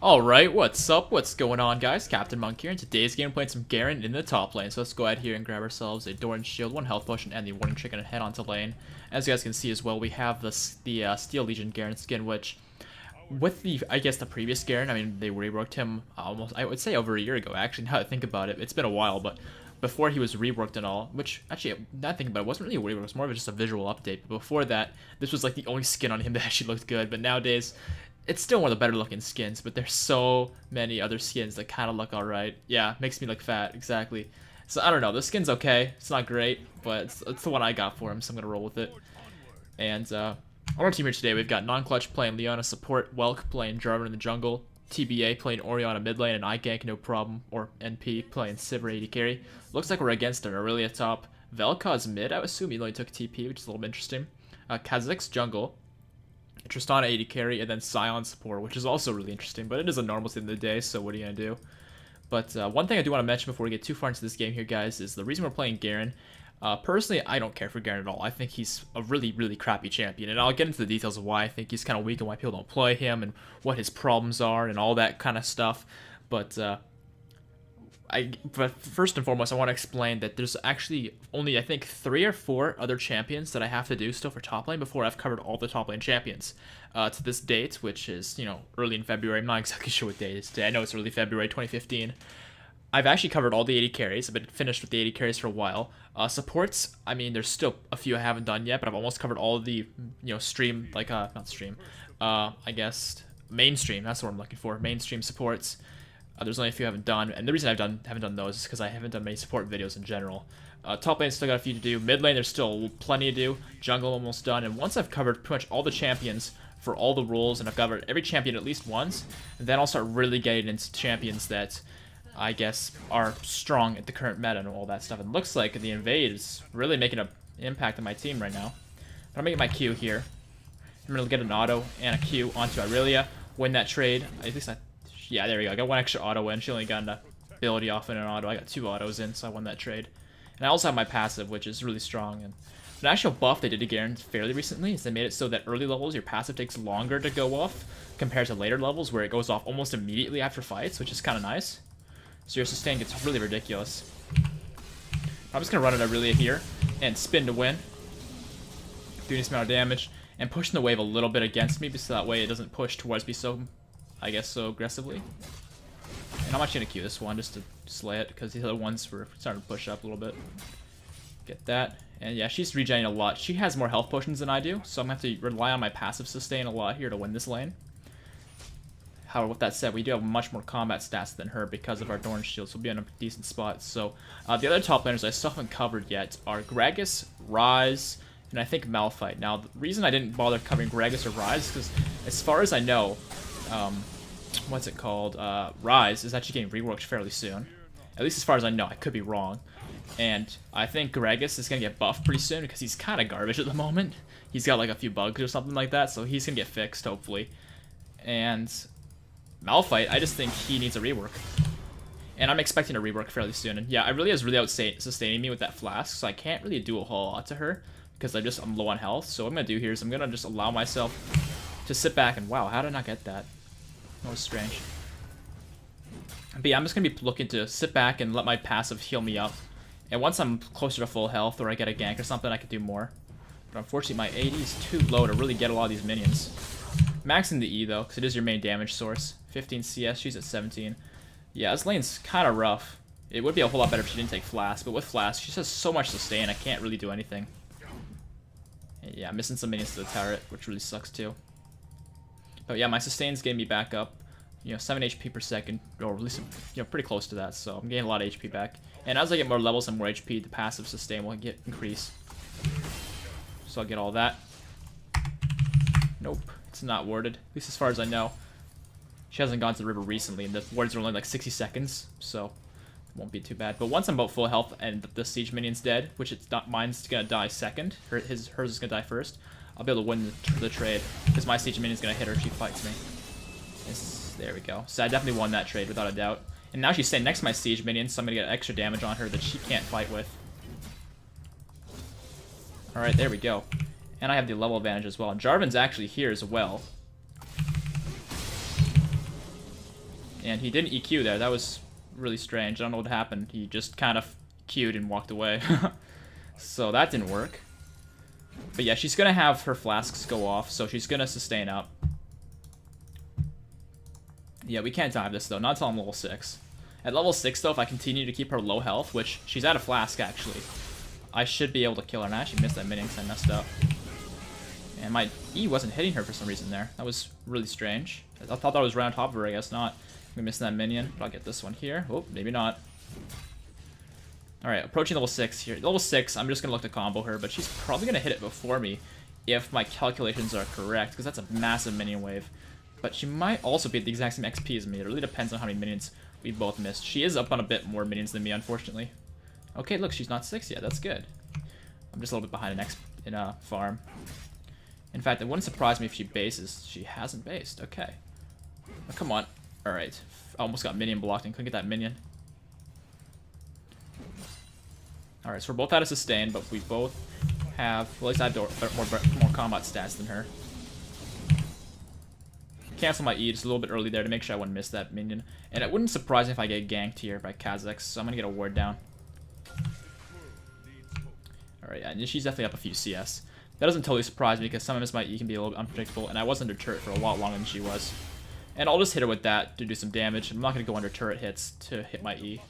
Alright, what's up? What's going on, guys? Captain Monk here, and today's game playing some Garen in the top lane. So let's go ahead here and grab ourselves a Door and Shield, 1 health potion, and the Warning Chicken and head onto lane. As you guys can see as well, we have the Steel Legion Garen skin, which, with the, I guess, the previous Garen, I mean, they reworked him almost, I would say, over a year ago, actually, now that I think about it. It's been a while, but before he was reworked and all, which, actually, now I think about it, wasn't really a rework, it was more of just a visual update. But before that, this was like the only skin on him that actually looked good, but nowadays, it's still one of the better looking skins, but there's so many other skins that kind of look alright. Yeah, makes me look fat, exactly. So I don't know, the skin's okay, it's not great, but it's the one I got for him, so I'm gonna roll with it. And on our team here today, we've got Non-Clutch playing Leona support, Welk playing Jarvan in the jungle, TBA playing Orianna mid lane, and iGank no problem, or NP playing Sivir AD carry. Looks like we're against an Aurelia top. Vel'Koz mid, I would assume he only took TP, which is a little bit interesting. Kha'Zix jungle, Tristana AD carry, and then Sion support, which is also really interesting, but it is a normal thing of the day, so what are you going to do? But one thing I do want to mention before we get too far into this game here, guys, is the reason we're playing Garen. Personally, I don't care for Garen at all. I think he's a really, really crappy champion, and I'll get into the details of why I think he's kind of weak and why people don't play him, and what his problems are, and all that kind of stuff. But but first and foremost, I want to explain that there's actually only, I think, 3 or 4 other champions that I have to do still for top lane before I've covered all the top lane champions to this date, which is, you know, early in February. I'm not exactly sure what date it is today. I know it's early February 2015. I've actually covered all the 80 carries. I've been finished with the 80 carries for a while. Supports, I mean, there's still a few I haven't done yet, but I've almost covered all of the, you know, stream, like, not stream, I guess, mainstream, that's what I'm looking for, mainstream supports. There's only a few I haven't done, and the reason haven't done those is because I haven't done many support videos in general. Top lane still got a few to do. Mid lane there's still plenty to do. Jungle almost done, and once I've covered pretty much all the champions for all the roles, and I've covered every champion at least once, then I'll start really getting into champions that I guess are strong at the current meta and all that stuff. And it looks like the Invade is really making an impact on my team right now. But I'm making my Q here. I'm gonna get an auto and a Q onto Aurelia, win that trade. At least yeah, there we go. I got 1 extra auto in. She only got an ability off in an auto. I got 2 autos in, so I won that trade. And I also have my passive, which is really strong. And an actual buff they did to Garen fairly recently is they made it so that early levels, your passive takes longer to go off compared to later levels where it goes off almost immediately after fights, which is kind of nice. So your sustain gets really ridiculous. I'm just going to run at Aurelia here and spin to win. Doing this amount of damage and pushing the wave a little bit against me so that way it doesn't push towards me so, I guess, so aggressively. And I'm actually going to queue this one just to slay it because the other ones were starting to push up a little bit. Get that. And yeah, she's regenerating a lot. She has more health potions than I do, so I'm going to have to rely on my passive sustain a lot here to win this lane. However, with that said, we do have much more combat stats than her because of our Dorn Shield, so we'll be in a decent spot. So the other top laners I still haven't covered yet are Gragas, Ryze, and I think Malphite. Now, the reason I didn't bother covering Gragas or Ryze is because, as far as I know, what's it called? Ryze is actually getting reworked fairly soon. At least as far as I know. I could be wrong. And I think Gragas is going to get buffed pretty soon because he's kind of garbage at the moment. He's got like a few bugs or something like that, so he's going to get fixed, hopefully. And Malphite, I just think he needs a rework. And I'm expecting a rework fairly soon. And yeah, Aurelia is really out-sustaining me with that flask, so I can't really do a whole lot to her because I'm low on health. So what I'm going to do here is I'm going to just allow myself to sit back and, wow, how did I not get that? That was strange. But yeah, I'm just going to be looking to sit back and let my passive heal me up. And once I'm closer to full health or I get a gank or something, I could do more. But unfortunately, my AD is too low to really get a lot of these minions. Maxing the E, though, because it is your main damage source. 15 CS, she's at 17. Yeah, this lane's kind of rough. It would be a whole lot better if she didn't take Flask, but with Flask, she has so much sustain, I can't really do anything. And yeah, I'm missing some minions to the turret, which really sucks too. But yeah, my sustain's getting me back up, you know, 7 HP per second, or at least, you know, pretty close to that, so I'm getting a lot of HP back. And as I get more levels and more HP, the passive sustain will increase. So I'll get all that. Nope, it's not warded, at least as far as I know. She hasn't gone to the river recently, and the wards are only like 60 seconds, so it won't be too bad. But once I'm about full health and the siege minion's dead, which it's not, mine's gonna die second, hers is gonna die first, I'll be able to win the trade, because my siege minion's gonna hit her if she fights me. There we go. So I definitely won that trade without a doubt. And now she's staying next to my siege minion, so I'm gonna get extra damage on her that she can't fight with. Alright, there we go. And I have the level advantage as well. And Jarvan's actually here as well. And he didn't EQ there. That was really strange. I don't know what happened. He just kind of Q'd and walked away. So that didn't work. But yeah, she's going to have her flasks go off, so she's going to sustain up. Yeah, we can't dive this, though. Not until I'm level 6. At level 6, though, if I continue to keep her low health, which she's at a flask, actually, I should be able to kill her. And I actually missed that minion because I messed up. And my E wasn't hitting her for some reason there. That was really strange. I thought that was right on top of her. I guess not. We missed that minion, but I'll get this one here. Oh, maybe not. Alright, approaching level 6 here. Level 6, I'm just going to look to combo her, but she's probably going to hit it before me if my calculations are correct, because that's a massive minion wave. But she might also be at the exact same XP as me. It really depends on how many minions we both missed. She is up on a bit more minions than me, unfortunately. Okay, look, she's not 6 yet. That's good. I'm just a little bit behind in farm. In fact, it wouldn't surprise me if she bases. She hasn't based. Okay. Oh, come on. Alright. Almost got minion blocked and couldn't get that minion. Alright, so we're both out of sustain, but we both have... Well, at least I have more combat stats than her. Cancel my E just a little bit early there to make sure I wouldn't miss that minion. And it wouldn't surprise me if I get ganked here by Kazakhs, so I'm going to get a ward down. Alright, yeah, and she's definitely up a few CS. That doesn't totally surprise me because sometimes my E can be a little bit unpredictable, and I was under turret for a lot longer than she was. And I'll just hit her with that to do some damage. I'm not going to go under turret hits to hit my E.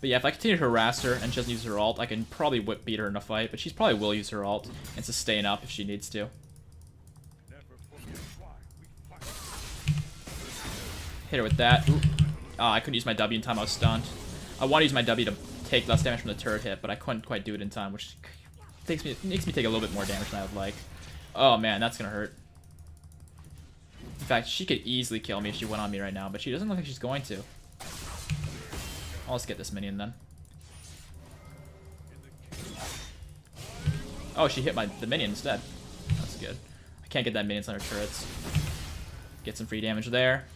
But yeah, if I continue to harass her and she doesn't use her ult, I can probably whip beat her in a fight, but she probably will use her ult and sustain up if she needs to. Hit her with that. Ooh. I couldn't use my W in time, I was stunned. I want to use my W to take less damage from the turret hit, but I couldn't quite do it in time, which makes me take a little bit more damage than I would like. Oh man, that's gonna hurt. In fact, she could easily kill me if she went on me right now, but she doesn't look like she's going to. I'll just get this minion then. Oh, she hit the minion instead. That's good. I can't get that minions on her turrets. Get some free damage there.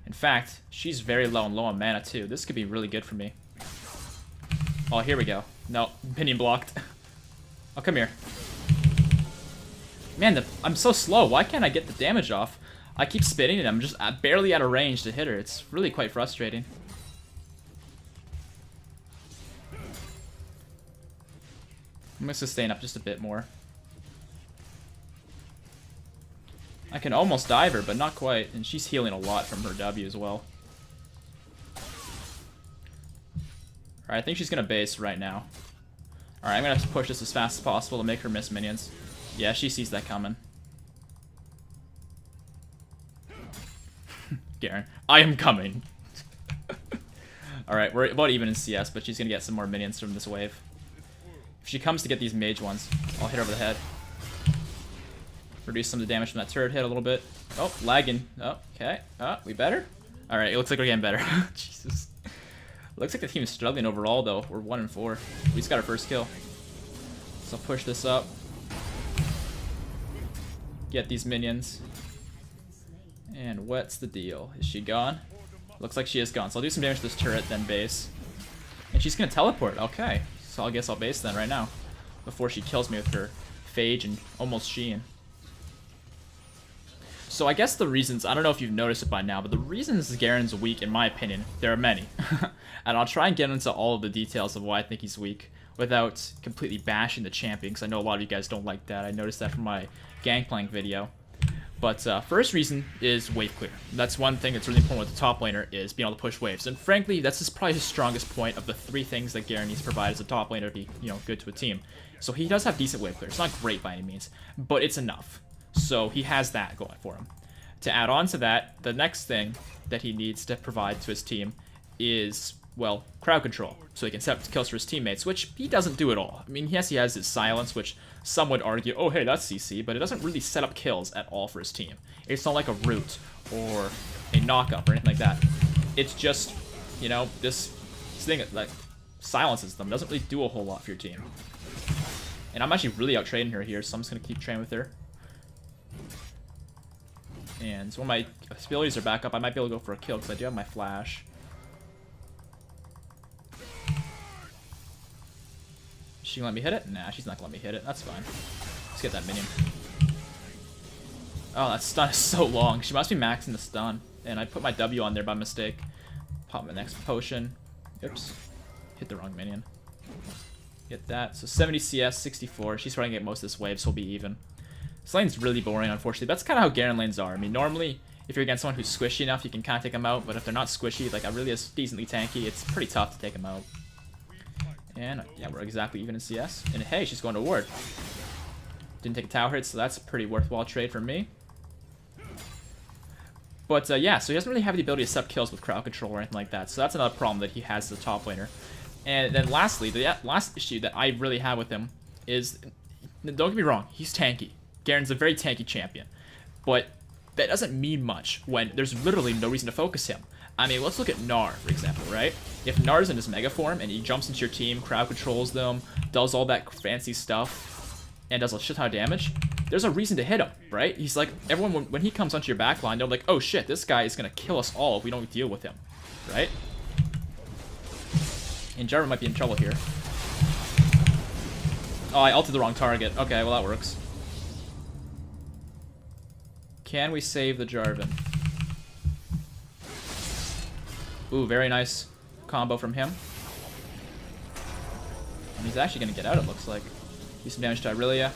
In fact, she's very low and low on mana too. This could be really good for me. Oh, here we go. No, minion blocked. Oh, come here. Man, I'm so slow. Why can't I get the damage off? I keep spitting and I'm just barely out of range to hit her. It's really quite frustrating. I'm going to sustain up just a bit more. I can almost dive her, but not quite. And she's healing a lot from her W as well. Alright, I think she's going to base right now. Alright, I'm going to have to push this as fast as possible to make her miss minions. Yeah, she sees that coming. Garen, I am coming. Alright, we're about even in CS, but she's going to get some more minions from this wave. If she comes to get these mage ones, I'll hit her over the head. Reduce some of the damage from that turret hit a little bit. Oh, lagging. Oh, okay. We better? Alright, it looks like we're getting better. Jesus. Looks like the team is struggling overall, though. We're 1-4. We just got our first kill. So I'll push this up. Get these minions. And what's the deal? Is she gone? Looks like she is gone. So I'll do some damage to this turret, then base. And she's going to teleport. Okay. So I guess I'll base then right now. Before she kills me with her Phage and almost Sheen. So I guess the reasons, I don't know if you've noticed it by now, but the reasons Garen's weak, in my opinion, there are many. And I'll try and get into all of the details of why I think he's weak without completely bashing the champion, because I know a lot of you guys don't like that. I noticed that from my Gangplank video. But first reason is wave clear. That's one thing that's really important with the top laner, is being able to push waves. And frankly, that's probably his strongest point of the 3 things that Garen needs to provide as a top laner to be, good to a team. So he does have decent wave clear. It's not great by any means, but it's enough. So he has that going for him. To add on to that, the next thing that he needs to provide to his team is, well, crowd control. So he can set up kills for his teammates, which he doesn't do at all. I mean, yes, he has his silence, which some would argue, oh, hey, that's CC, but it doesn't really set up kills at all for his team. It's not like a root or a knock-up or anything like that. It's just, this thing that, like, silences them. Doesn't really do a whole lot for your team. And I'm actually really out-trading her here, so I'm just going to keep training with her. And so when my abilities are back up, I might be able to go for a kill, because I do have my flash. She gonna let me hit it? Nah, she's not gonna let me hit it. That's fine. Let's get that minion. Oh, that stun is so long. She must be maxing the stun. And I put my W on there by mistake. Pop my next potion. Oops. Hit the wrong minion. Get that. So 70 CS, 64. She's trying to get most of this wave, so we'll be even. This lane's really boring, unfortunately. That's kind of how Garen lanes are. I mean, normally, if you're against someone who's squishy enough, you can kind of take them out. But if they're not squishy, like really is decently tanky, it's pretty tough to take them out. And yeah, we're exactly even in CS. And hey, she's going to ward. Didn't take a tower hit, so that's a pretty worthwhile trade for me. But yeah, so he doesn't really have the ability to set up kills with crowd control or anything like that. So that's another problem that he has as a top laner. And then lastly, the last issue that I really have with him is, don't get me wrong, he's tanky. Garen's a very tanky champion. But that doesn't mean much when there's literally no reason to focus him. I mean, let's look at Gnar, for example, right? If Gnar's in his mega form and he jumps into your team, crowd controls them, does all that fancy stuff, and does a shit ton of damage, there's a reason to hit him, right? He's like, everyone, when he comes onto your backline, they're like, oh shit, this guy is gonna kill us all if we don't deal with him, right? And Jarvan might be in trouble here. Oh, I ulted the wrong target. Okay, well that works. Can we save the Jarvan? Ooh, very nice combo from him. And he's actually gonna get out, it looks like. Do some damage to Irelia.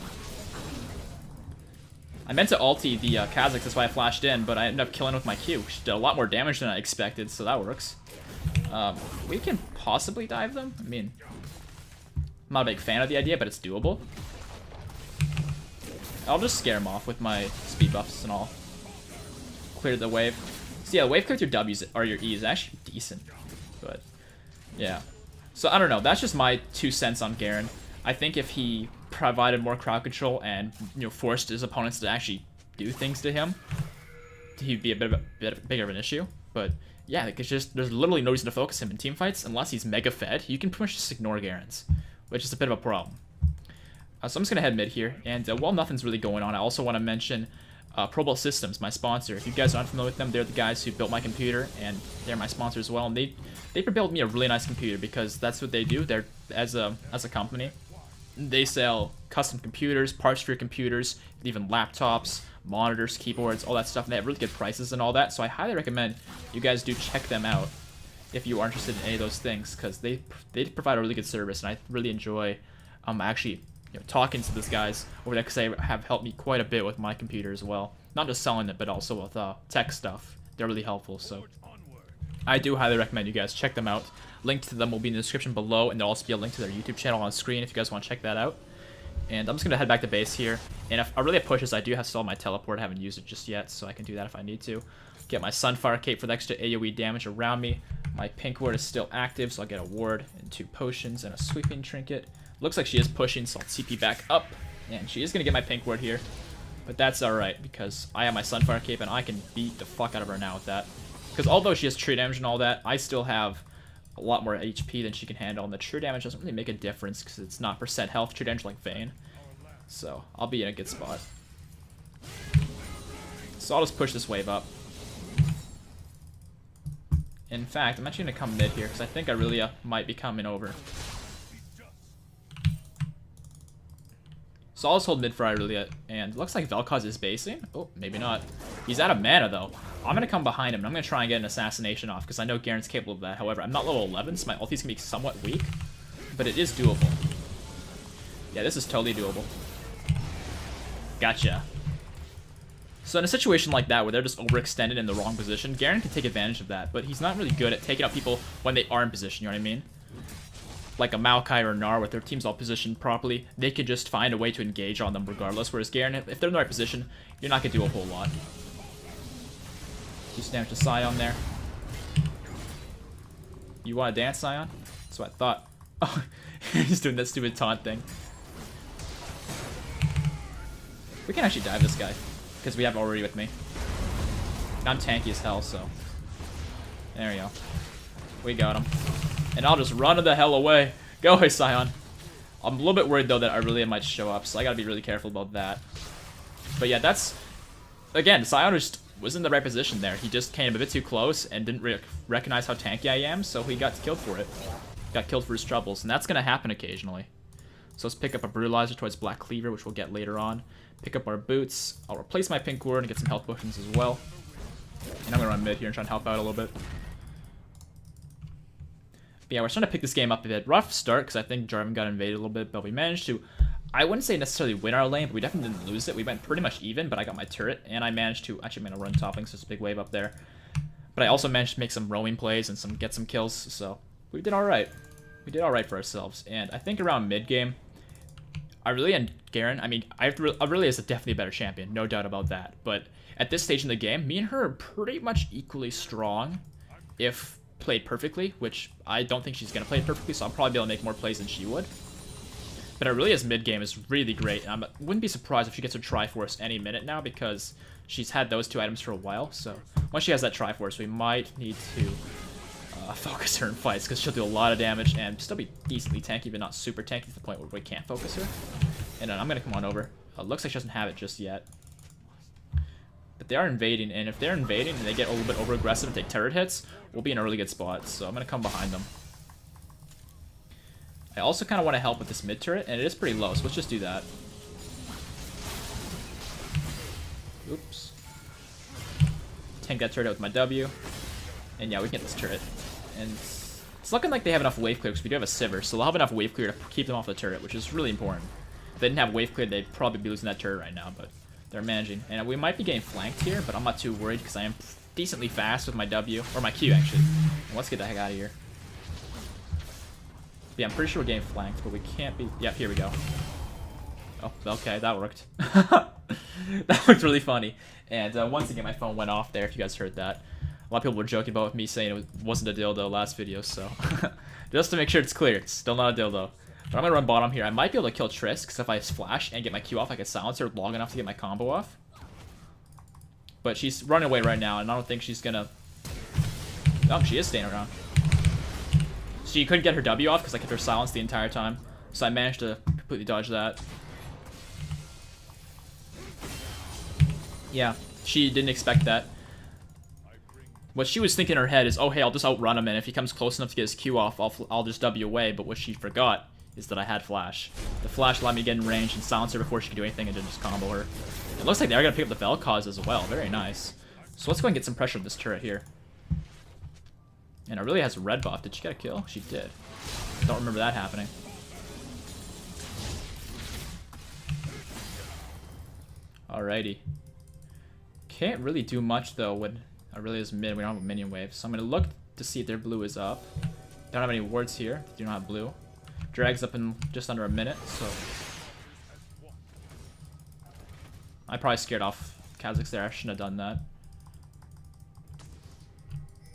I meant to ulti the Kha'Zix, that's why I flashed in, but I ended up killing with my Q. She did a lot more damage than I expected, so that works. We can possibly dive them. I mean, I'm not a big fan of the idea, but it's doable. I'll just scare him off with my speed buffs and all. Clear the wave. So yeah, wave clear with your W's or your E's is actually decent. But yeah. So I don't know. That's just my 2 cents on Garen. I think if he provided more crowd control and forced his opponents to actually do things to him, he'd be a bit bigger of an issue. But yeah, like it's just there's literally no reason to focus him in team fights unless he's mega fed. You can pretty much just ignore Garen's, which is a bit of a problem. So I'm just gonna head mid here, and while nothing's really going on, I also want to mention Pro Bowl Systems, my sponsor. If you guys aren't familiar with them, they're the guys who built my computer, and they're my sponsor as well. And they built me a really nice computer because that's what they do. They're as a company, they sell custom computers, parts for your computers, even laptops, monitors, keyboards, all that stuff. And they have really good prices and all that. So I highly recommend you guys do check them out if you are interested in any of those things, because they provide a really good service, and I really enjoy actually talking to these guys over there, because they have helped me quite a bit with my computer as well. Not just selling it, but also with tech stuff. They're really helpful, so I do highly recommend you guys check them out. Link to them will be in the description below, and there'll also be a link to their YouTube channel on screen if you guys want to check that out. And I'm just going to head back to base here. And if I really have pushes, I do have still my teleport. I haven't used it just yet, so I can do that if I need to. Get my Sunfire Cape for the extra AoE damage around me. My Pink Ward is still active, so I'll get a ward and 2 potions and a sweeping trinket. Looks like she is pushing, so I'll TP back up. And she is going to get my Pink Ward here. But that's alright, because I have my Sunfire Cape, and I can beat the fuck out of her now with that. Because although she has true damage and all that, I still have a lot more HP than she can handle. And the true damage doesn't really make a difference, because it's not % health true damage like Vayne. So I'll be in a good spot. So I'll just push this wave up. In fact, I'm actually going to come mid here, because I think Irelia might be coming over. So I'll just hold mid for Irelia, and it looks like Vel'Koz is basing. Oh, maybe not. He's out of mana, though. I'm going to come behind him, and I'm going to try and get an assassination off, because I know Garen's capable of that. However, I'm not level 11, so my ulti's going to be somewhat weak, but it is doable. Yeah, this is totally doable. Gotcha. So in a situation like that, where they're just overextended in the wrong position, Garen can take advantage of that, but he's not really good at taking out people when they are in position, you know what I mean? Like a Maokai or a Gnar, with their teams all positioned properly, they could just find a way to engage on them regardless, whereas Garen, if they're in the right position, you're not going to do a whole lot. Just damage to Sion there. You want to dance, Sion? That's what I thought. Oh, he's doing that stupid taunt thing. We can actually dive this guy, because we have already with me. And I'm tanky as hell, so. There we go. We got him. And I'll just run the hell away. Go away, Sion. I'm a little bit worried, though, that Irelia might show up, so I gotta be really careful about that. But yeah, that's... Again, Sion just was in the right position there. He just came a bit too close and didn't recognize how tanky I am, so he got killed for it. Got killed for his troubles, and that's gonna happen occasionally. So let's pick up a Brutalizer towards Black Cleaver, which we'll get later on. Pick up our boots. I'll replace my pink ward and get some health potions as well. And I'm gonna run mid here and try and help out a little bit. But yeah, we're starting to pick this game up a bit. Rough start because I think Jarvan got invaded a little bit, but we managed to, I wouldn't say necessarily win our lane, but we definitely didn't lose it. We went pretty much even, but I got my turret, and I managed to, actually I'm gonna run top lane, so it's a big wave up there. But I also managed to make some roaming plays and get some kills, so we did alright. We did alright for ourselves. And I think around mid game, Irelia and Garen, I mean, Irelia is definitely a better champion, no doubt about that. But at this stage in the game, me and her are pretty much equally strong if played perfectly, which I don't think she's going to play it perfectly, so I'll probably be able to make more plays than she would. But Irelia's mid game is really great, and I wouldn't be surprised if she gets her Triforce any minute now, because she's had those two items for a while. So once she has that Triforce, we might need to focus her in fights, because she'll do a lot of damage and still be decently tanky, but not super tanky to the point where we can't focus her. And then I'm going to come on over. Looks like she doesn't have it just yet. But they are invading, and if they're invading and they get a little bit over aggressive and take turret hits, we'll be in a really good spot. So I'm going to come behind them. I also kind of want to help with this mid turret, and it is pretty low, so let's just do that. Oops. Tank that turret out with my W. And yeah, we can get this turret. And it's looking like they have enough wave clear, because we do have a Sivir, so they'll have enough wave clear to keep them off the turret, which is really important. If they didn't have wave clear, they'd probably be losing that turret right now, but they're managing. And we might be getting flanked here, but I'm not too worried, because I am decently fast with my W, or my Q actually. And let's get the heck out of here. Yeah, I'm pretty sure we're getting flanked, but we can't be... Yep, here we go. Oh, okay, that worked. That looked really funny. And once again, my phone went off there, if you guys heard that. A lot of people were joking about me saying it wasn't a dildo last video, so... Just to make sure it's clear, it's still not a dildo. But I'm going to run bottom here. I might be able to kill Triss, because if I flash and get my Q off, I can silence her long enough to get my combo off. But she's running away right now, and I don't think she's going to... Oh, she is staying around. She couldn't get her W off, because I kept her silenced the entire time. So I managed to completely dodge that. Yeah, she didn't expect that. What she was thinking in her head is, oh hey, I'll just outrun him, and if he comes close enough to get his Q off, I'll just W away. But what she forgot is that I had Flash. The Flash allowed me to get in range and silence her before she could do anything, and then just combo her. It looks like they are going to pick up the Vel'Koz as well. Very nice. So let's go and get some pressure on this turret here. And it really has a red buff. Did she get a kill? She did. Don't remember that happening. Alrighty. Can't really do much though when Irelia's mid. We don't have a minion wave. So I'm going to look to see if their blue is up. Don't have any wards here. They don't have blue. Drag's up in just under a minute, so... I probably scared off Kha'Zix there. I shouldn't have done that.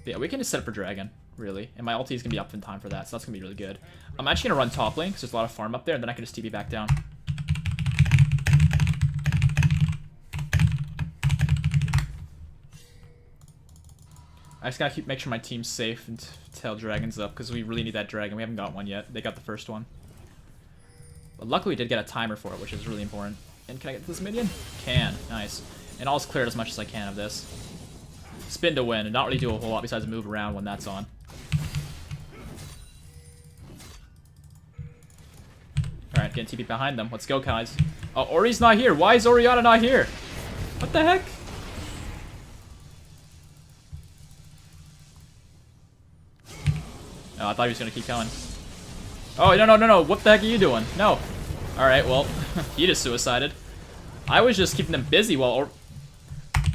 But yeah, we can just set up for Dragon, really. And my ulti is going to be up in time for that, so that's going to be really good. I'm actually going to run top lane, because there's a lot of farm up there, and then I can just TP back down. I just gotta make sure my team's safe until Dragon's up, because we really need that Dragon. We haven't got one yet. They got the first one. But luckily we did get a timer for it, which is really important. And can I get this minion? Can. Nice. And I'll just clear it as much as I can of this. Spin to win, and not really do a whole lot besides move around when that's on. Alright, getting TP behind them. Let's go, guys. Oh, Ori's not here. Why is Orianna not here? What the heck? Oh, I thought he was going to keep going. Oh, no. What the heck are you doing? No. Alright, well, he just suicided. I was just keeping them busy while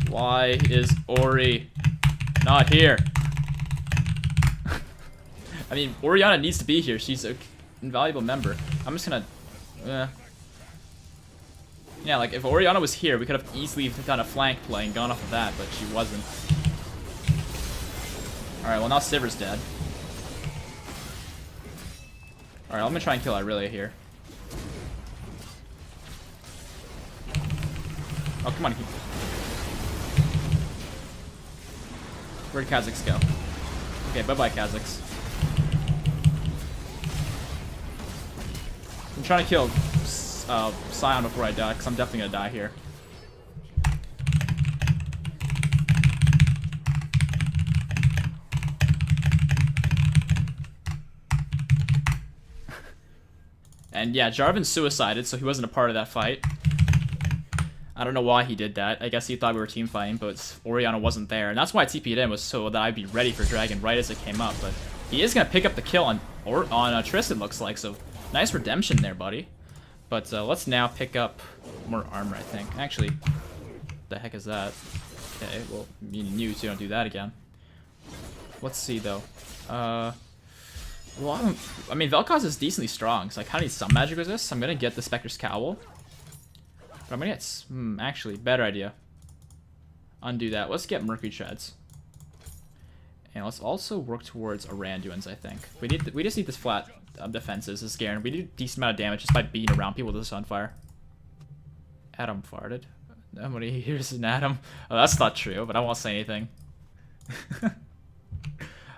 Why is Ori not here? I mean, Orianna needs to be here. She's an invaluable member. I'm just going to... Yeah, like, if Orianna was here, we could have easily done a flank play and gone off of that, but she wasn't. Alright, well, now Sivir's dead. Alright, I'm gonna try and kill Irelia here. Oh, come on. Where'd Kha'Zix go? Okay, bye-bye, Kha'Zix. I'm trying to kill Sion before I die, because I'm definitely gonna die here. And yeah, Jarvan suicided, so he wasn't a part of that fight. I don't know why he did that. I guess he thought we were team fighting, but Orianna wasn't there. And that's why I TP'd in, was so that I'd be ready for Dragon right as it came up. But he is going to pick up the kill on Tristan, looks like. So nice redemption there, buddy. But let's now pick up more armor, I think. Actually, the heck is that? Okay, well, you knew so you don't do that again. Let's see, though. Well, I mean, Vel'Koz is decently strong, so I kind of need some magic resist. I'm going to get the Spectre's Cowl. But I'm going to get... actually, better idea. Undo that. Let's get Mercury Treads. And let's also work towards Aranduans, I think. We just need this flat defenses, this Garen. We do a decent amount of damage just by beating around people with the Sunfire. Adam farted. Nobody hears an Adam. Oh, that's not true, but I won't say anything.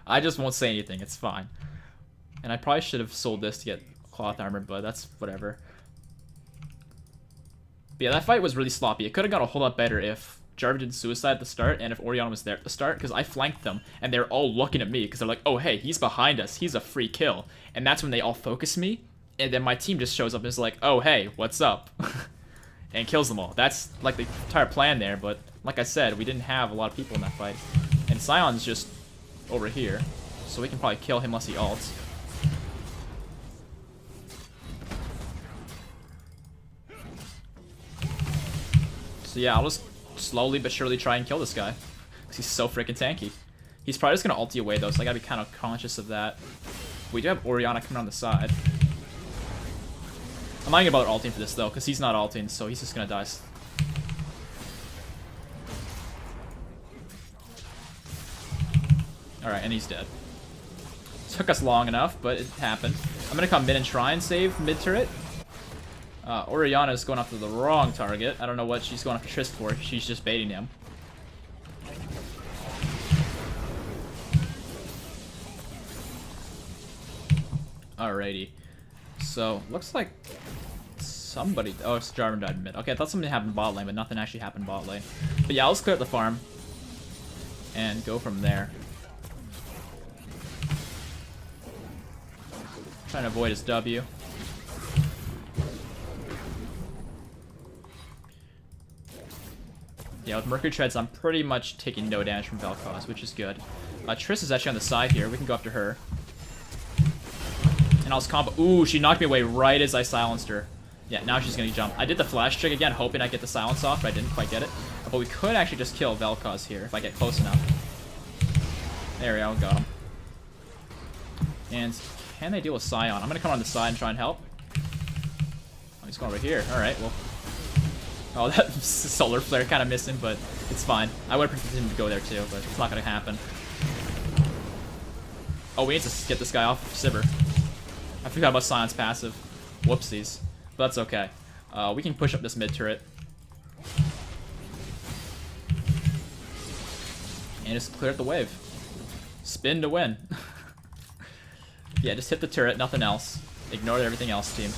I just won't say anything. It's fine. And I probably should have sold this to get cloth armor, but that's whatever. But yeah, that fight was really sloppy. It could have got a whole lot better if Jarvan didn't suicide at the start and if Orianna was there at the start, because I flanked them and they're all looking at me because they're like, oh, hey, he's behind us. He's a free kill. And that's when they all focus me. And then my team just shows up and is like, oh, hey, what's up? And kills them all. That's like the entire plan there. But like I said, we didn't have a lot of people in that fight. And Sion's just over here. So we can probably kill him unless he ults. So yeah, I'll just slowly but surely try and kill this guy. Because he's so freaking tanky. He's probably just going to ulti away though, so I gotta be kind of conscious of that. We do have Orianna coming on the side. I'm not going to bother ulting for this though, because he's not ulting, so he's just going to die. Alright, and he's dead. Took us long enough, but it happened. I'm going to come mid and try and save mid turret. Orianna is going after the wrong target. I don't know what she's going after Trist for. She's just baiting him. Alrighty. So, looks like somebody... Oh, it's Jarvan died mid. Okay, I thought something happened bot lane, but nothing actually happened bot lane. But yeah, let's clear up the farm. And go from there. Trying to avoid his W. Yeah, with Mercury Treads, I'm pretty much taking no damage from Vel'Koz, which is good. Triss is actually on the side here. We can go after her. And I'll just combo. Ooh, she knocked me away right as I silenced her. Yeah, now she's going to jump. I did the flash trick again, hoping I'd get the silence off, but I didn't quite get it. But we could actually just kill Vel'Koz here if I get close enough. There we go, got him. And can they deal with Sion? I'm going to come on the side and try and help. Oh, he's going over here. Alright, well. Oh, that solar flare kind of missing, but it's fine. I would have preferred him to go there too, but it's not going to happen. Oh, we need to get this guy off Sivir. I forgot about Sion's passive. Whoopsies. But that's okay. We can push up this mid turret. And just clear up the wave. Spin to win. Yeah, just hit the turret, nothing else. Ignore everything else, team.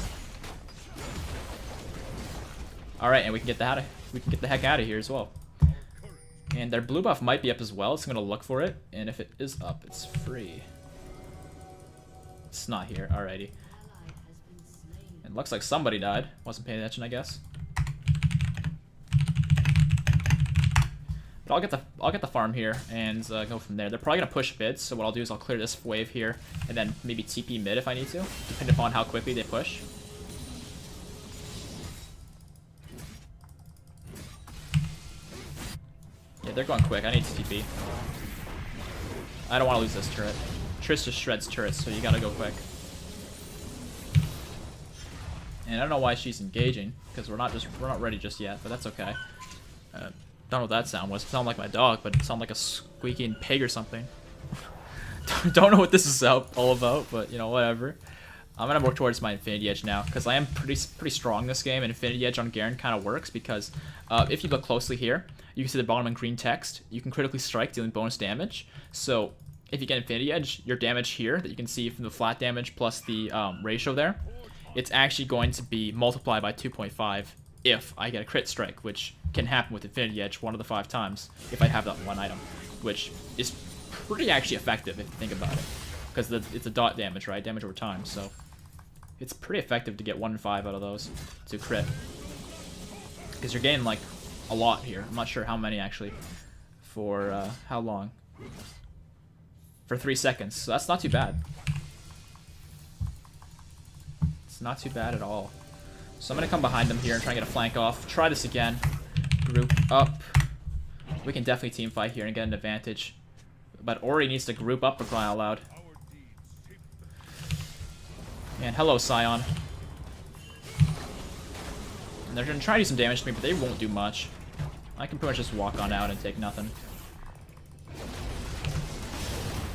Alright, and we can get the heck out of here as well. And their blue buff might be up as well. It's gonna look for it, and if it is up, it's free. It's not here. Alrighty. It looks like somebody died. Wasn't paying attention, I guess. But I'll get the farm here and go from there. They're probably gonna push mid, so what I'll do is I'll clear this wave here and then maybe TP mid if I need to, depending upon how quickly they push. Yeah, they're going quick. I need to TP. I don't want to lose this turret. Triss just shreds turrets, so you gotta go quick. And I don't know why she's engaging, because we're not ready just yet, but that's okay. Don't know what that sound was. It sounded like my dog, but it sounded like a squeaking pig or something. Don't know what this is all about, but you know, whatever. I'm gonna work towards my Infinity Edge now, because I am pretty strong this game, and Infinity Edge on Garen kind of works, because if you look closely here, you can see the bottom in green text. You can critically strike, dealing bonus damage. So if you get Infinity Edge, your damage here, that you can see from the flat damage plus the ratio there, it's actually going to be multiplied by 2.5 if I get a crit strike, which can happen with Infinity Edge 1 of the 5 times if I have that one item, which is pretty actually effective if you think about it, because it's a dot damage, right? Damage over time, so It's pretty effective to get 1 in 5 out of those to crit. Because you're getting, like, a lot here. I'm not sure how many, actually. For, how long? For 3 seconds. So that's not too bad. It's not too bad at all. So I'm going to come behind them here and try and get a flank off. Try this again. Group up. We can definitely team fight here and get an advantage. But Ori needs to group up for crying out loud. And hello, Scion. And they're going to try to do some damage to me, but they won't do much. I can pretty much just walk on out and take nothing.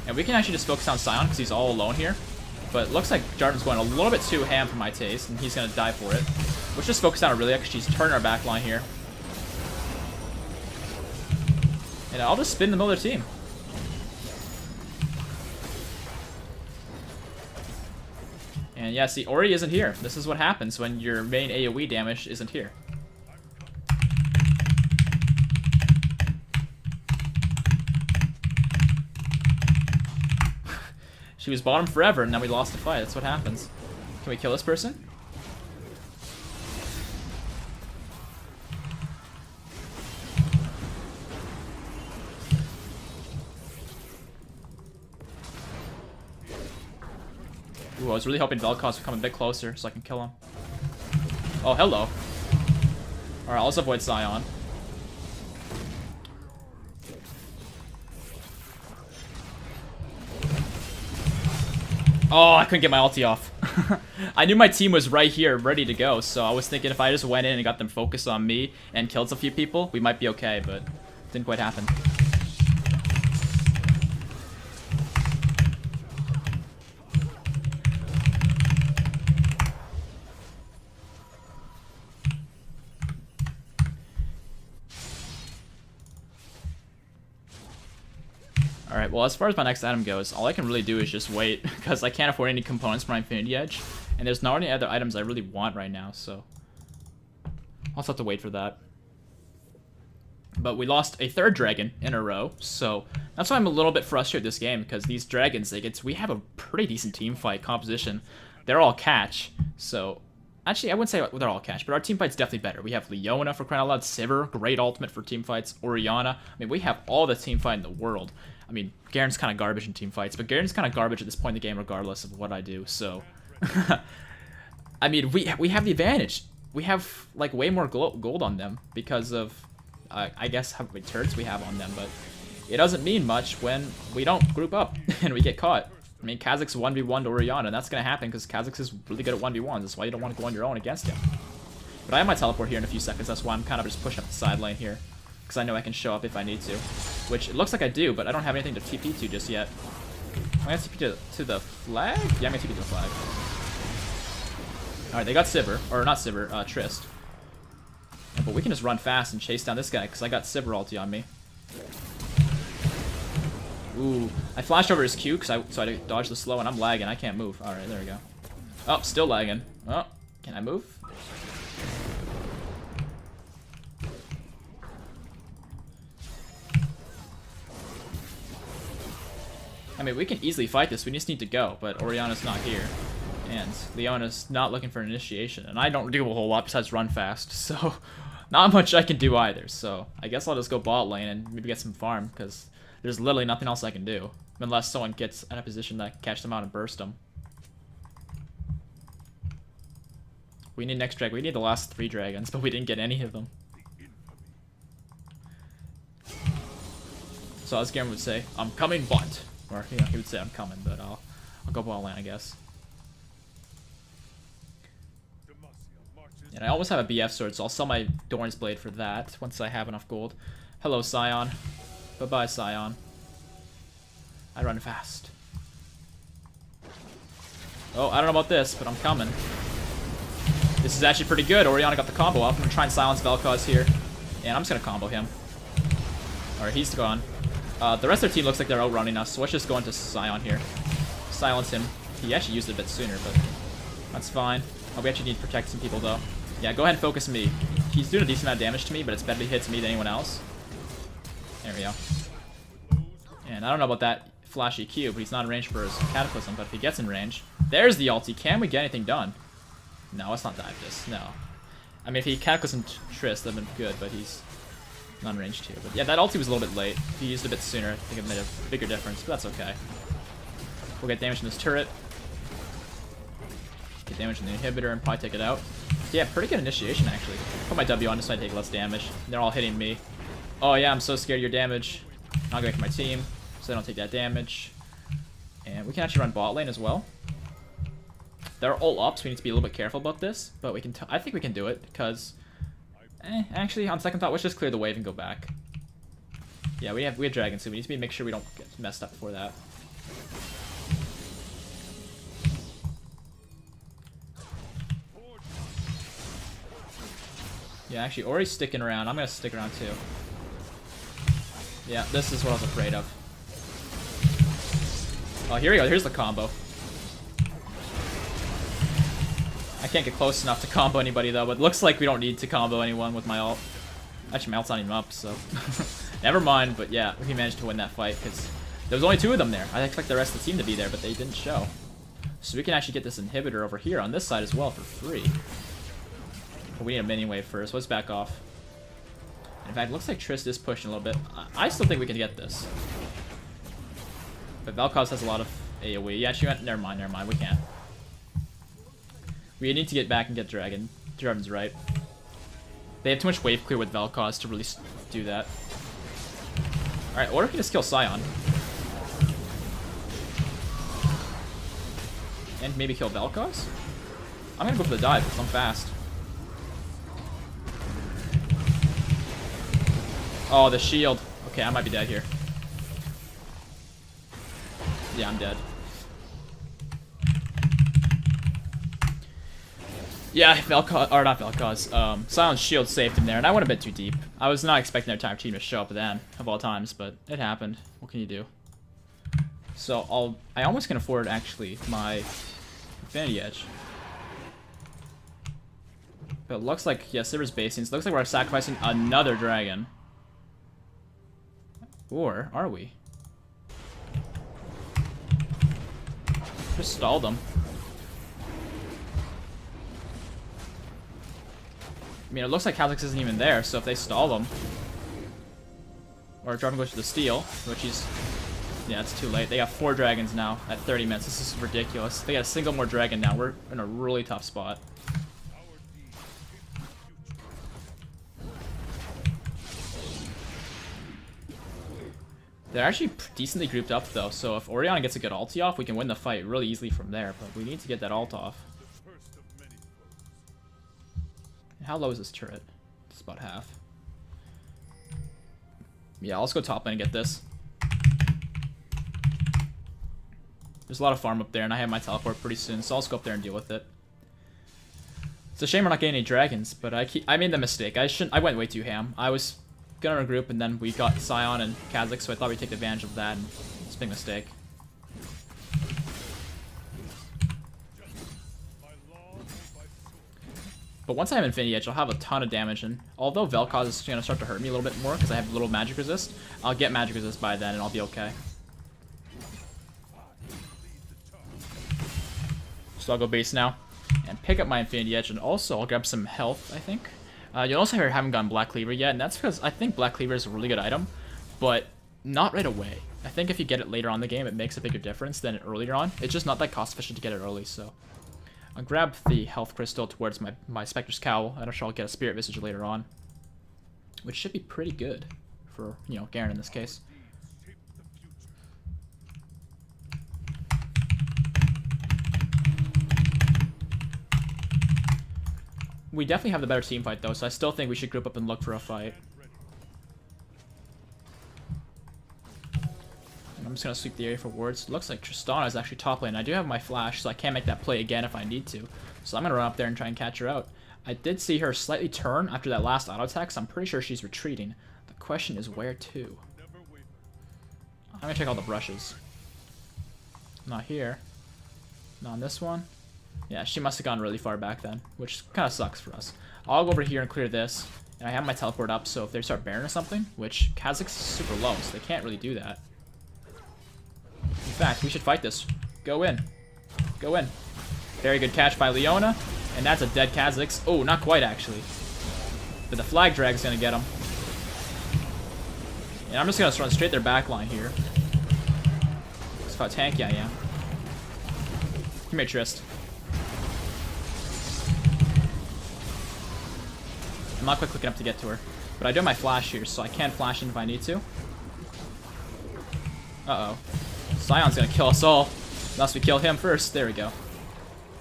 And we can actually just focus on Scion because he's all alone here. But it looks like Jarvan's going a little bit too ham for my taste, and he's going to die for it. Let's just focus on Aurelia because she's turning our back line here. And I'll just spin in the middle of their team. And yeah, see, Ori isn't here. This is what happens when your main AoE damage isn't here. She was bottom forever, and then we lost the fight. That's what happens. Can we kill this person? Ooh, I was really hoping Vel'Koz would come a bit closer so I can kill him. Oh, hello. Alright, let's avoid Scion. Oh, I couldn't get my ulti off. I knew my team was right here, ready to go, so I was thinking if I just went in and got them focused on me and killed a few people, we might be okay, but didn't quite happen. Alright, well, as far as my next item goes, all I can really do is just wait, because I can't afford any components for my Infinity Edge, and there's not any other items I really want right now, so I'll just have to wait for that. But we lost a 3rd dragon in a row, so that's why I'm a little bit frustrated this game, because these dragons, we have a pretty decent team fight composition. They're all catch, so actually, I wouldn't say they're all catch, but our team fight's definitely better. We have Leona for crying out loud, Sivir, great ultimate for team fights, Orianna. I mean, we have all the team fight in the world. I mean, Garen's kind of garbage in team fights, but Garen's kind of garbage at this point in the game regardless of what I do, so... I mean, we have the advantage. We have, like, way more gold on them because of, I guess, how many turrets we have on them, but it doesn't mean much when we don't group up and we get caught. I mean, Kha'Zix's 1v1 to Orianna, and that's going to happen because Kha'Zix is really good at 1v1s. That's why you don't want to go on your own against him. But I have my teleport here in a few seconds. That's why I'm kind of just pushing up the side lane here. Because I know I can show up if I need to. Which, it looks like I do, but I don't have anything to TP to just yet. I'm going to TP to the flag? Yeah, I'm going to TP to the flag. Alright, they got Sivir. Or not Sivir, Trist. But we can just run fast and chase down this guy, because I got Sivir ulti on me. Ooh, I flashed over his Q so I dodged the slow, and I'm lagging. I can't move. Alright, there we go. Oh, still lagging. Oh, can I move? I mean, we can easily fight this. We just need to go, but Orianna's not here. And Leona's not looking for an initiation. And I don't do a whole lot besides run fast, so not much I can do either. So I guess I'll just go bot lane and maybe get some farm, because there's literally nothing else I can do. Unless someone gets in a position that can catch them out and burst them. We need next dragon. We need the last 3 dragons, but we didn't get any of them. So as Garen would say, I'm coming bot. Or, you know, he would say I'm coming, but I'll go bot lane, I guess. And I almost have a BF sword, so I'll sell my Doran's Blade for that once I have enough gold. Hello, Scion. Bye-bye, Scion. I run fast. Oh, I don't know about this, but I'm coming. This is actually pretty good. Orianna got the combo off. I'm going to try and silence Vel'Koz here. And I'm just going to combo him. Alright, he's gone. The rest of their team looks like they're outrunning us, so let's just go into Scion here. Silence him. He actually used it a bit sooner, but that's fine. Oh, we actually need to protect some people, though. Yeah, go ahead and focus me. He's doing a decent amount of damage to me, but it's better he hits me than anyone else. There we go. And I don't know about that flashy Q, but he's not in range for his Cataclysm. But if he gets in range, there's the ulti. Can we get anything done? No, let's not dive this. No. I mean, if he Cataclysm Triss, that'd been good, but he's not in range too. But yeah, that ulti was a little bit late. If he used it a bit sooner, I think it made a bigger difference, but that's okay. We'll get damage in this turret. Get damage in the inhibitor and probably take it out. Yeah, pretty good initiation, actually. Put my W on just so I take less damage. They're all hitting me. Oh yeah, I'm so scared of your damage. I'll go back to my team, so I don't take that damage. And we can actually run bot lane as well. They're all up, so we need to be a little bit careful about this. But we can. I think we can do it because. Actually, on second thought, let's just clear the wave and go back. Yeah, we have dragons, so we need to make sure we don't get messed up before that. Yeah, actually, Ori's sticking around. I'm gonna stick around too. Yeah, this is what I was afraid of. Oh, here we go. Here's the combo. I can't get close enough to combo anybody though, but it looks like we don't need to combo anyone with my ult. Actually, my ult's not even up, so never mind. But yeah, we managed to win that fight because there was only 2 of them there. I expect the rest of the team to be there, but they didn't show. So we can actually get this inhibitor over here on this side as well for free. But we need a minion wave first. Let's back off. In fact, it looks like Triss is pushing a little bit. I still think we can get this. But Vel'Koz has a lot of AoE. Yeah, she went. Never mind. We can't. We need to get back and get Dragon. Draven's right. They have too much wave clear with Vel'Koz to really do that. Alright, or we can just kill Sion. And maybe kill Vel'Koz? I'm gonna go for the dive because I'm fast. Oh, the shield. Okay, I might be dead here. Yeah, I'm dead. Yeah, Vel'Koz, or not Vel'Koz, Sion's shield saved him there, and I went a bit too deep. I was not expecting their entire team to show up then, of all times, but it happened. What can you do? So I almost can afford, actually, my Infinity Edge. But it looks like, yeah, Sivir's basing, so it looks like we're sacrificing another dragon. Or, are we? Just stalled them. I mean, it looks like Kha'Zix isn't even there, so if they stall them... Or Draven goes to the steal, which he's... Yeah, it's too late. They got 4 dragons now at 30 minutes. This is ridiculous. They got a single more dragon now. We're in a really tough spot. They're actually decently grouped up, though, so if Orianna gets a good ulti off, we can win the fight really easily from there, but we need to get that ult off. How low is this turret? It's about half. Yeah, let's go top lane and get this. There's a lot of farm up there, and I have my teleport pretty soon, so I'll just go up there and deal with it. It's a shame we're not getting any dragons, but I made the mistake. I went way too ham. I was gonna regroup, and then we got Sion and Kha'Zix, so I thought we'd take advantage of that, and it's a big mistake. But once I have Infinity Edge, I'll have a ton of damage, and although Vel'Koz is going to start to hurt me a little bit more because I have a little magic resist, I'll get magic resist by then and I'll be okay. So I'll go base now and pick up my Infinity Edge, and also I'll grab some health, I think. You'll also hear I haven't gotten Black Cleaver yet, and that's because I think Black Cleaver is a really good item, but not right away. I think if you get it later on in the game, it makes a bigger difference than earlier on. It's just not that cost efficient to get it early, so... I'll grab the health crystal towards my Spectre's Cowl, and I'm sure I'll get a Spirit Visage later on. Which should be pretty good for, you know, Garen in this case. We definitely have the better team fight though, so I still think we should group up and look for a fight. I'm just going to sweep the area for wards. It looks like Tristana is actually top lane. I do have my flash, so I can't make that play again if I need to. So I'm going to run up there and try and catch her out. I did see her slightly turn after that last auto attack, so I'm pretty sure she's retreating. The question is where to? I'm going to check all the brushes. Not here. Not on this one. Yeah, she must have gone really far back then, which kind of sucks for us. I'll go over here and clear this. And I have my teleport up, so if they start Baron or something, which Kha'Zix is super low, so they can't really do that. fact, we should fight this. Go in. Go in. Very good catch by Leona. And that's a dead Kha'Zix. Oh, not quite, actually. But the flag drag's gonna get him. And I'm just gonna run straight their back line here. That's how tanky I am. Come here, Trist. I'm not quite quick enough to get to her. But I do have my flash here, so I can flash in if I need to. Uh-oh. Sion's gonna kill us all. Unless we kill him first. There we go.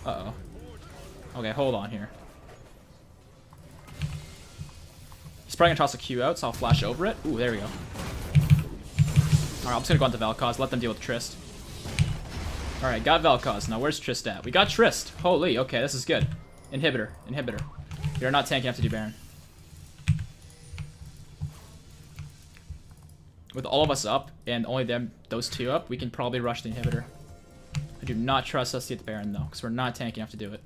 Uh-oh. Okay, hold on here. He's probably gonna toss a Q out, so I'll flash over it. Ooh, there we go. Alright, I'm just gonna go on to Vel'Koz, let them deal with Trist. Alright, got Vel'Koz. Now where's Trist at? We got Trist. Holy, okay, this is good. Inhibitor. You're not tanky enough to do Baron. With all of us up, and only those two up, we can probably rush the inhibitor. I do not trust us to get the Baron, though, because we're not tanky enough to do it.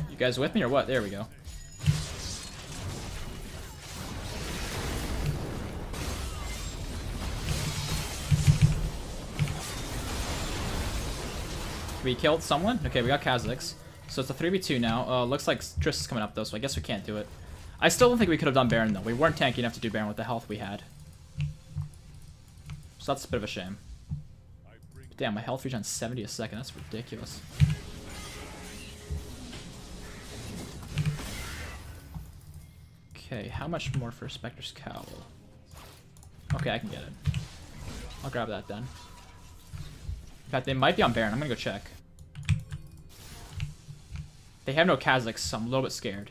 You guys with me, or what? There we go. We killed someone? Okay, we got Kha'Zix. So it's a 3v2 now. Looks like Trist is coming up, though, so I guess we can't do it. I still don't think we could have done Baron, though. We weren't tanky enough to do Baron with the health we had. So that's a bit of a shame. Damn, my health regen 70 a second. That's ridiculous. Okay, how much more for Spectre's Cowl? Okay, I can get it. I'll grab that then. In fact, they might be on Baron. I'm gonna go check. They have no Kha'Zix, so I'm a little bit scared.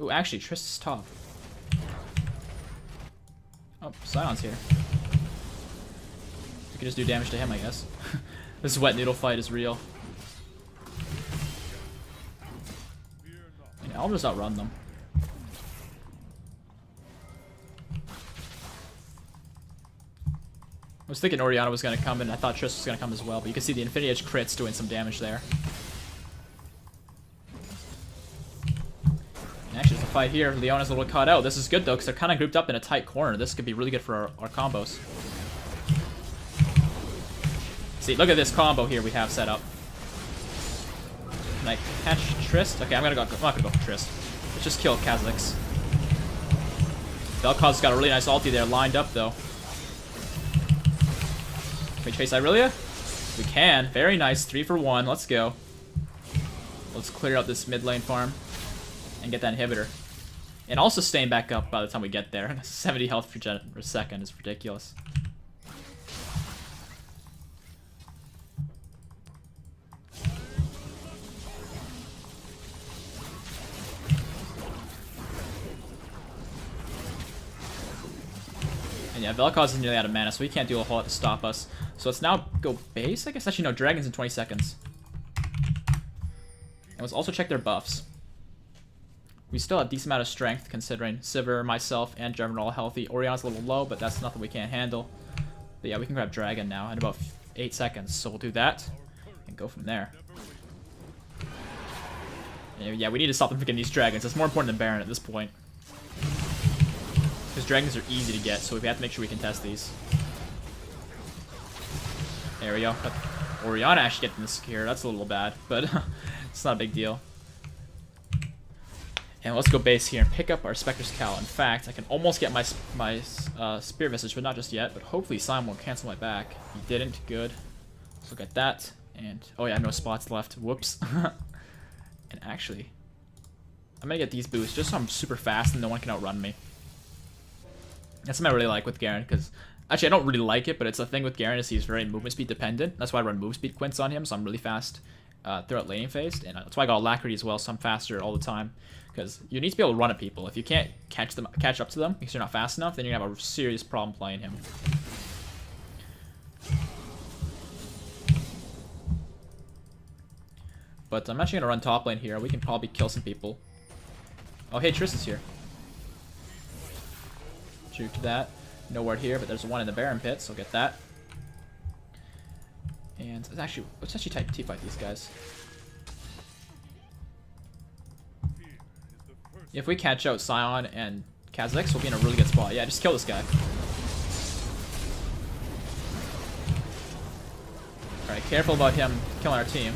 Ooh, actually, Trist is top. Oh, Sion's here. We could just do damage to him, I guess. This wet noodle fight is real. Yeah, I'll just outrun them. I was thinking Orianna was going to come, and I thought Trist was going to come as well, but you can see the Infinity Edge crits doing some damage there. And actually, there's a fight here. Leona's a little caught out. This is good, though, because they're kind of grouped up in a tight corner. This could be really good for our combos. See, look at this combo here we have set up. Can I catch Trist? Okay, I'm not going to go for Trist. Let's just kill Kha'Zix. Vel'Koz's got a really nice ulti there lined up, though. Can we chase Irelia? We can. Very nice. 3 for 1. Let's go. Let's clear out this mid lane farm and get that inhibitor. And also staying back up by the time we get there. 70 health per second is ridiculous. And yeah, Vel'Koz is nearly out of mana, so he can't do a whole lot to stop us. So let's now go base, I guess. Actually, no, Dragons in 20 seconds. And let's also check their buffs. We still have a decent amount of strength, considering Sivir, myself, and Jevon are all healthy. Orianna's a little low, but that's nothing we can't handle. But yeah, we can grab Dragon now in about 8 seconds. So we'll do that and go from there. And yeah, we need to stop them from getting these Dragons. It's more important than Baron at this point. Because Dragons are easy to get, so we have to make sure we can test these. There we go. Orianna actually getting the scare. That's a little bad, but it's not a big deal. And let's go base here and pick up our Spectre's Cowl. In fact, I can almost get my Spirit Visage, but not just yet. But hopefully Sion won't cancel my back. He didn't. Good. Let's look at that. And oh yeah, I have no spots left. Whoops. And actually, I'm gonna get these boosts just so I'm super fast and no one can outrun me. That's something I really like with Garen, because actually I don't really like it, but it's a thing with Garen is he's very movement speed dependent. That's why I run move speed quints on him, so I'm really fast throughout laning phase, and that's why I got Alacrity as well, so I'm faster all the time. Because you need to be able to run at people. If you can't catch up to them because you're not fast enough, then you're gonna have a serious problem playing him. But I'm actually gonna run top lane here. We can probably kill some people. Oh hey, Trist is here. Juke that. No word here, but there's one in the Baron pit, so get that. And let's actually type T-fight these guys. If we catch out Sion and Kha'Zix will be in a really good spot. Yeah, just kill this guy. Alright, careful about him killing our team.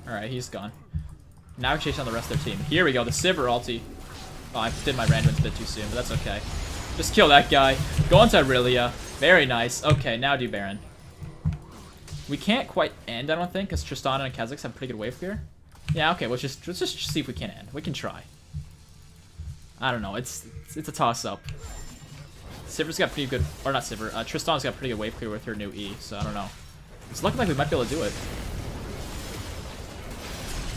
Alright, he's gone. Now we chase on the rest of their team. Here we go, the Sivir ulti. Oh, I did my random a bit too soon, but that's okay. Just kill that guy. Go into Aurelia. Very nice. Okay, now do Baron. We can't quite end, I don't think, because Tristana and Kha'Zix have pretty good wave clear. Yeah, okay, let's just see if we can end. We can try. I don't know, it's a toss-up. Sivir's got pretty good, or not Sivir, Tristana's got pretty good wave clear with her new E, so I don't know. It's looking like we might be able to do it.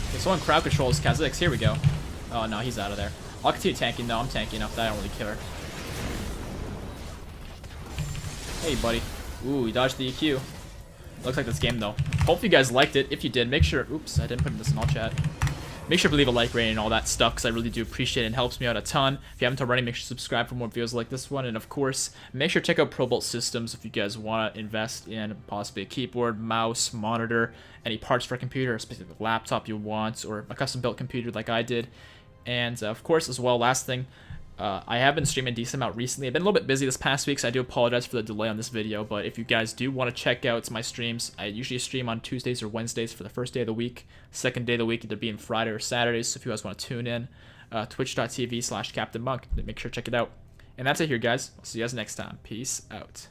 Okay, someone crowd controls Kha'Zix, here we go. Oh no, he's out of there. I'll continue tanking though, I'm tanky enough that I don't really care. Hey buddy. Ooh, he dodged the EQ. Looks like this game though. Hope you guys liked it. If you did, make sure, oops, I didn't put this in all chat. Make sure to leave a like rating and all that stuff, because I really do appreciate it and helps me out a ton. If you haven't already, make sure to subscribe for more videos like this one. And of course, make sure to check out ProBolt Systems if you guys want to invest in possibly a keyboard, mouse, monitor, any parts for a computer, a specific laptop you want, or a custom built computer like I did. And of course, as well, last thing, I have been streaming a decent amount recently. I've been a little bit busy this past week, so I do apologize for the delay on this video. But if you guys do want to check out my streams, I usually stream on Tuesdays or Wednesdays for the first day of the week. Second day of the week either being Friday or Saturdays. So if you guys want to tune in, twitch.tv/CaptainMonk. Make sure to check it out. And that's it here, guys. I'll see you guys next time. Peace out.